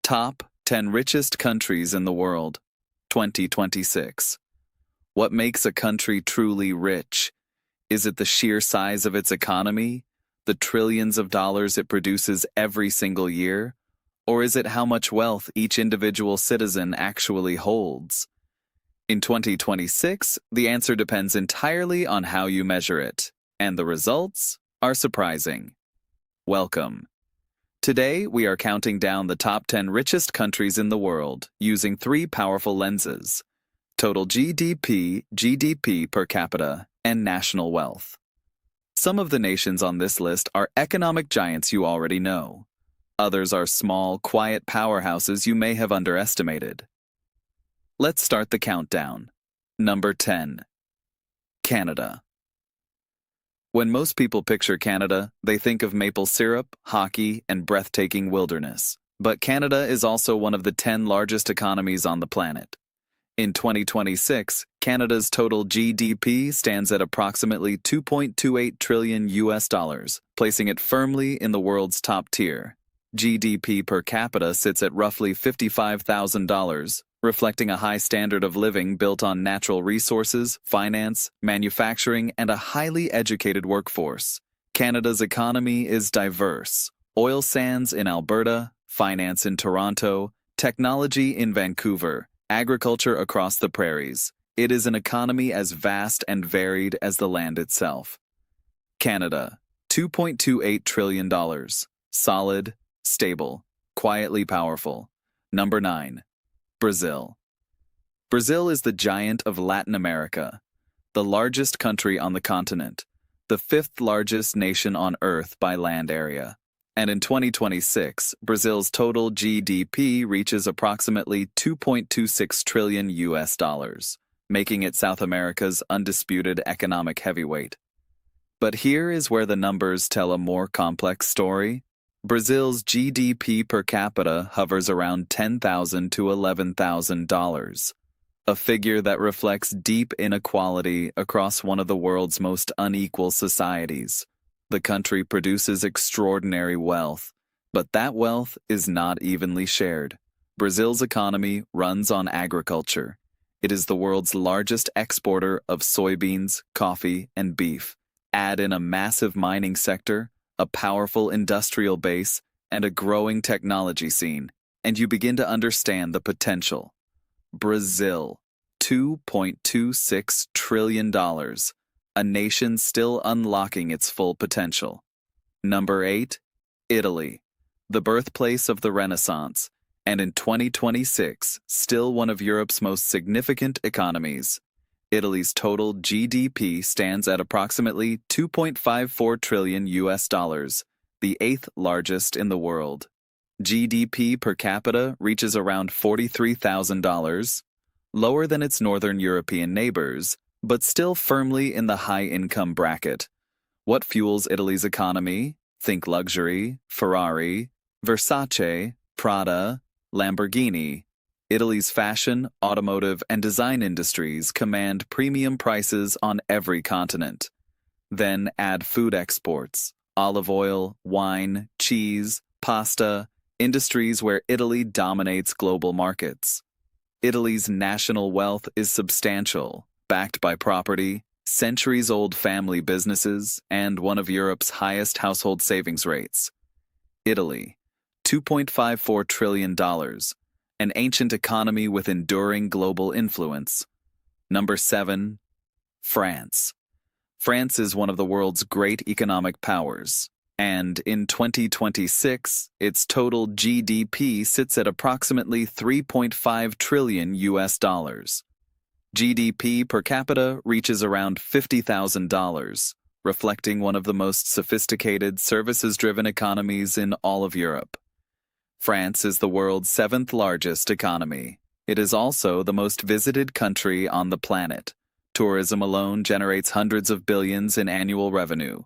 Top 10 Richest Countries in the World, 2026. What makes a country truly rich? Is it the sheer size of its economy, the trillions of dollars it produces every single year? Or is it how much wealth each individual citizen actually holds? In 2026, the answer depends entirely on how you measure it, and the results are surprising. Welcome. Today, we are counting down the top 10 richest countries in the world using three powerful lenses: total GDP, GDP per capita, and national wealth. Some of the nations on this list are economic giants you already know. Others are small, quiet powerhouses you may have underestimated. Let's start the countdown. Number 10. Canada. When most people picture Canada, they think of maple syrup, hockey, and breathtaking wilderness. But Canada is also one of the 10 largest economies on the planet. In 2026, Canada's total GDP stands at approximately $2.28 trillion, placing it firmly in the world's top tier. GDP per capita sits at roughly $55,000, reflecting a high standard of living built on natural resources, finance, manufacturing, and a highly educated workforce. Canada's economy is diverse: oil sands in Alberta, finance in Toronto, technology in Vancouver, agriculture across the prairies. It is an economy as vast and varied as the land itself. Canada, $2.28 trillion. Solid, stable, quietly powerful. Number 9. Brazil. Brazil is the giant of Latin America, the largest country on the continent, the fifth largest nation on Earth by land area. And in 2026, Brazil's total GDP reaches approximately $2.26 trillion, making it South America's undisputed economic heavyweight. But here is where the numbers tell a more complex story. Brazil's GDP per capita hovers around $10,000 to $11,000, a figure that reflects deep inequality across one of the world's most unequal societies. The country produces extraordinary wealth, but that wealth is not evenly shared. Brazil's economy runs on agriculture. It is the world's largest exporter of soybeans, coffee, and beef. Add in a massive mining sector, a powerful industrial base, and a growing technology scene, and you begin to understand the potential. Brazil, $2.26 trillion, a nation still unlocking its full potential. Number 8. Italy, the birthplace of the Renaissance, and in 2026, still one of Europe's most significant economies. Italy's total GDP stands at approximately $2.54 trillion, the eighth largest in the world. GDP per capita reaches around $43,000, lower than its northern European neighbors, but still firmly in the high-income bracket. What fuels Italy's economy? Think luxury, Ferrari, Versace, Prada, Lamborghini. Italy's fashion, automotive, and design industries command premium prices on every continent. Then add food exports: olive oil, wine, cheese, pasta, industries where Italy dominates global markets. Italy's national wealth is substantial, backed by property, centuries-old family businesses, and one of Europe's highest household savings rates. Italy, $2.54 trillion. An ancient economy with enduring global influence. Number 7. France. France is one of the world's great economic powers, and in 2026, its total GDP sits at approximately $3.5 trillion. GDP per capita reaches around $50,000, reflecting one of the most sophisticated, services-driven economies in all of Europe. France is the world's 7th largest economy. It is also the most visited country on the planet. Tourism alone generates hundreds of billions in annual revenue.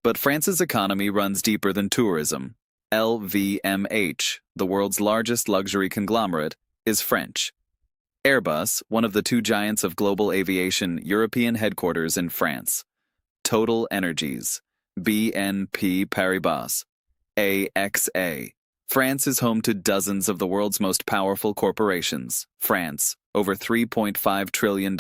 But France's economy runs deeper than tourism. LVMH, the world's largest luxury conglomerate, is French. Airbus, one of the two giants of global aviation, European headquarters in France. Total Energies, BNP Paribas, AXA, France is home to dozens of the world's most powerful corporations. France, over $3.5 trillion.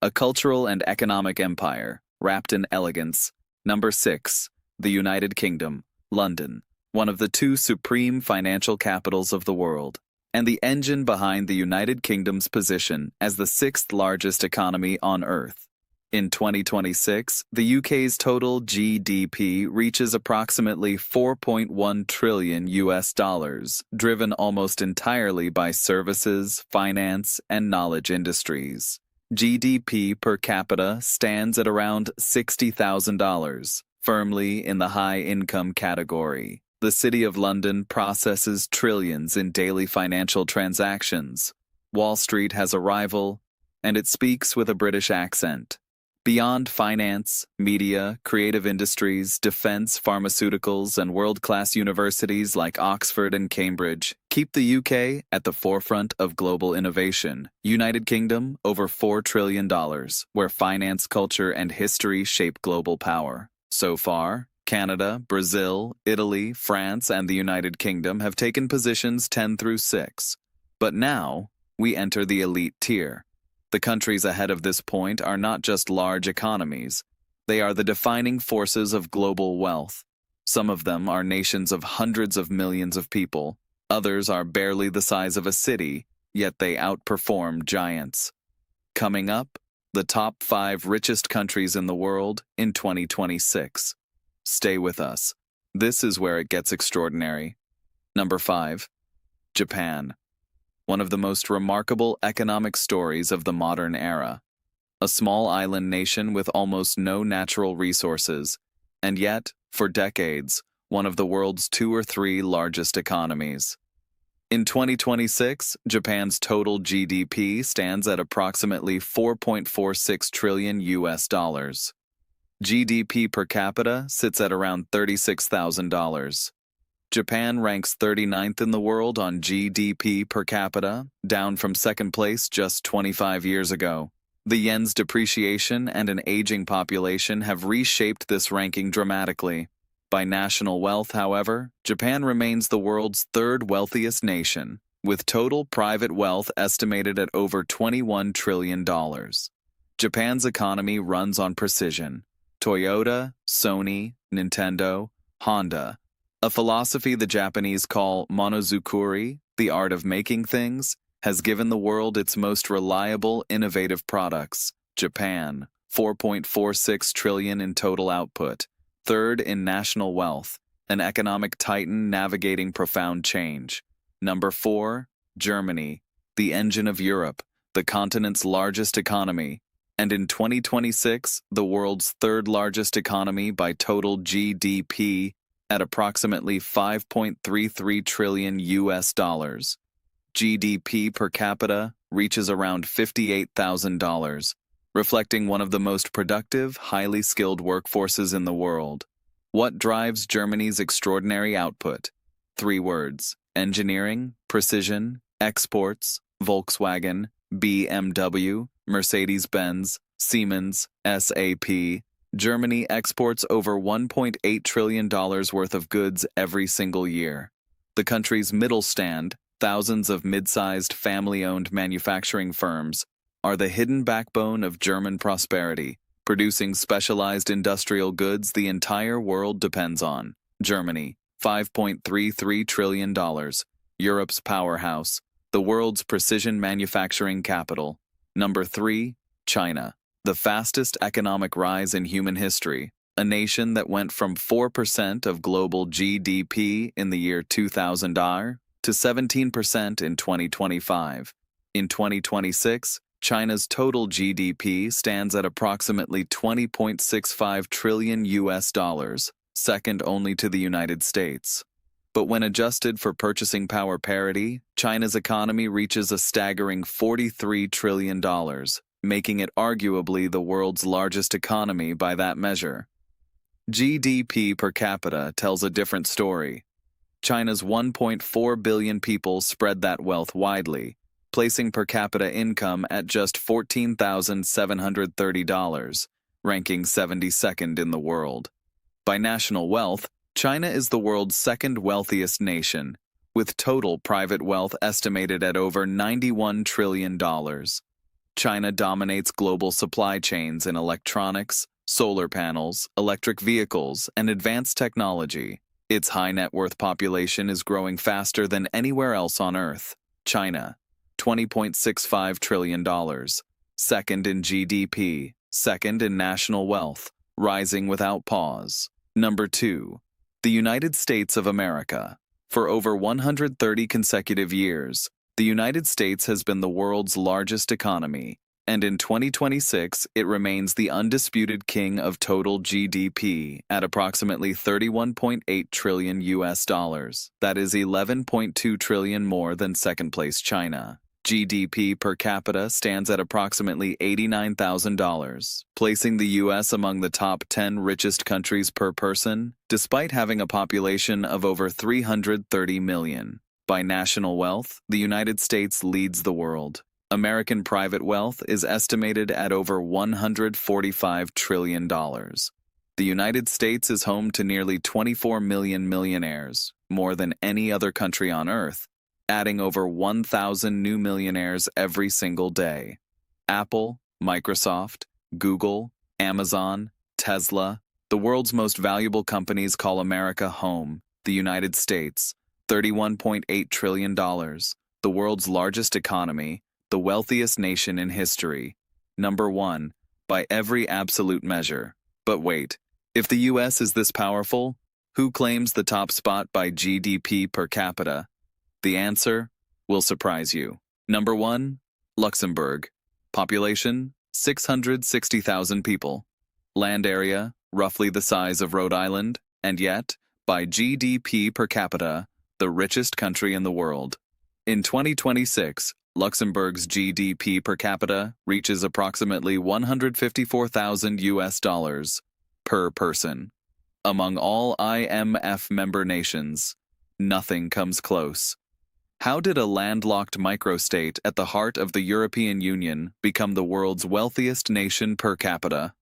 A cultural and economic empire, wrapped in elegance. Number 6. The United Kingdom, London, one of the two supreme financial capitals of the world, and the engine behind the United Kingdom's position as the sixth largest economy on Earth. In 2026, the UK's total GDP reaches approximately 4.1 trillion US dollars, driven almost entirely by services, finance, and knowledge industries. GDP per capita stands at around $60,000, firmly in the high-income category. The City of London processes trillions in daily financial transactions. Wall Street has a rival, and it speaks with a British accent. Beyond finance, media, creative industries, defense, pharmaceuticals, and world-class universities like Oxford and Cambridge keep the UK at the forefront of global innovation. United Kingdom, over $4 trillion, where finance, culture, and history shape global power. So far, Canada, Brazil, Italy, France, and the United Kingdom have taken positions 10 through 6. But now, we enter the elite tier. The countries ahead of this point are not just large economies. They are the defining forces of global wealth. Some of them are nations of hundreds of millions of people. Others are barely the size of a city, yet they outperform giants. Coming up, the top 5 richest countries in the world in 2026. Stay with us. This is where it gets extraordinary. Number 5. Japan. One of the most remarkable economic stories of the modern era. A small island nation with almost no natural resources, and yet, for decades, one of the world's 2 or 3 largest economies. In 2026, Japan's total GDP stands at approximately 4.46 trillion US dollars. GDP per capita sits at around $36,000. Japan ranks 39th in the world on GDP per capita, down from second place just 25 years ago. The yen's depreciation and an aging population have reshaped this ranking dramatically. By national wealth, however, Japan remains the world's 3rd wealthiest nation, with total private wealth estimated at over $21 trillion. Japan's economy runs on precision. Toyota, Sony, Nintendo, Honda. A philosophy the Japanese call monozukuri, the art of making things, has given the world its most reliable, innovative products. Japan, 4.46 trillion in total output, 3rd in national wealth, an economic titan navigating profound change. Number 4, Germany, the engine of Europe, the continent's largest economy, and in 2026, the world's 3rd largest economy by total GDP, at approximately 5.33 trillion US dollars. GDP per capita reaches around $58,000, reflecting one of the most productive, highly skilled workforces in the world. What drives Germany's extraordinary output? 3 words: engineering, precision, exports, Volkswagen, BMW, Mercedes-Benz, Siemens, SAP. Germany exports over $1.8 trillion worth of goods every single year. The country's middle stand, thousands of mid-sized family-owned manufacturing firms, are the hidden backbone of German prosperity, producing specialized industrial goods the entire world depends on. Germany, $5.33 trillion, Europe's powerhouse, the world's precision manufacturing capital. Number 3, China. The fastest economic rise in human history, a nation that went from 4% of global GDP in the year 2000 to 17% in 2025. In 2026, China's total GDP stands at approximately 20.65 trillion US dollars, second only to the United States. But when adjusted for purchasing power parity, China's economy reaches a staggering $43 trillion. Making it arguably the world's largest economy by that measure. GDP per capita tells a different story. China's 1.4 billion people spread that wealth widely, placing per capita income at just $14,730, ranking 72nd in the world. By national wealth, China is the world's second wealthiest nation, with total private wealth estimated at over $91 trillion. China dominates global supply chains in electronics, solar panels, electric vehicles, and advanced technology. Its high net worth population is growing faster than anywhere else on Earth. China, $20.65 trillion, second in GDP, second in national wealth, rising without pause. Number 2. The United States of America. For over 130 consecutive years, the United States has been the world's largest economy, and in 2026, it remains the undisputed king of total GDP at approximately $31.8 trillion US dollars. That is 11.2 trillion more than second-place China. GDP per capita stands at approximately $89,000, placing the U.S. among the top 10 richest countries per person, despite having a population of over 330 million. By national wealth, the United States leads the world. American private wealth is estimated at over $145 trillion. The United States is home to nearly 24 million millionaires, more than any other country on Earth, adding over 1,000 new millionaires every single day. Apple, Microsoft, Google, Amazon, Tesla, the world's most valuable companies call America home. The United States, $31.8 trillion, the world's largest economy, the wealthiest nation in history. Number 1, by every absolute measure. But wait, if the US is this powerful, who claims the top spot by GDP per capita? The answer will surprise you. Number 1, Luxembourg. Population, 660,000 people. Land area, roughly the size of Rhode Island, and yet, by GDP per capita, the richest country in the world. In 2026, Luxembourg's GDP per capita reaches approximately 154,000 US dollars per person. Among all IMF member nations, nothing comes close. How did a landlocked microstate at the heart of the European Union become the world's wealthiest nation per capita?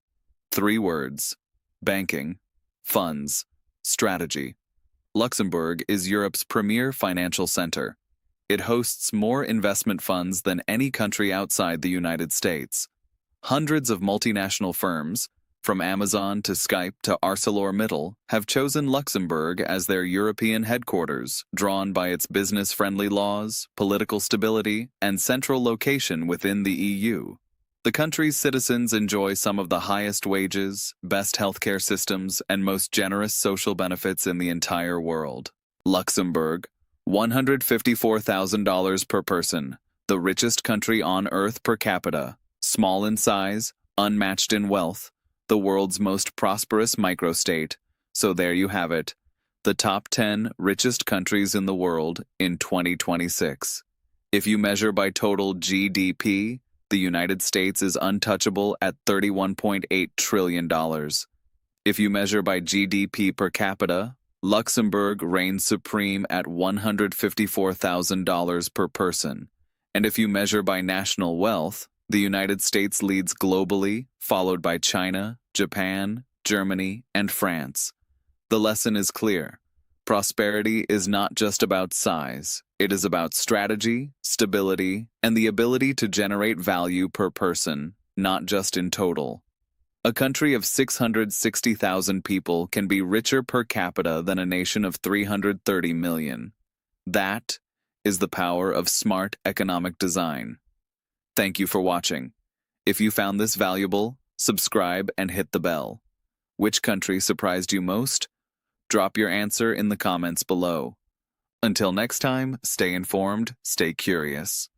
3 words: banking, funds, strategy. Luxembourg is Europe's premier financial center. It hosts more investment funds than any country outside the United States. Hundreds of multinational firms, from Amazon to Skype to ArcelorMittal, have chosen Luxembourg as their European headquarters, drawn by its business-friendly laws, political stability, and central location within the EU. The country's citizens enjoy some of the highest wages, best healthcare systems, and most generous social benefits in the entire world. Luxembourg, $154,000 per person, the richest country on Earth per capita, small in size, unmatched in wealth, the world's most prosperous microstate. So there you have it, the top 10 richest countries in the world in 2026. If you measure by total GDP, the United States is untouchable at $31.8 trillion. If you measure by GDP per capita, Luxembourg reigns supreme at $154,000 per person. And if you measure by national wealth, the United States leads globally, followed by China, Japan, Germany, and France. The lesson is clear. Prosperity is not just about size. It is about strategy, stability, and the ability to generate value per person, not just in total. A country of 660,000 people can be richer per capita than a nation of 330 million. That is the power of smart economic design. Thank you for watching. If you found this valuable, subscribe and hit the bell. Which country surprised you most? Drop your answer in the comments below. Until next time, stay informed, stay curious.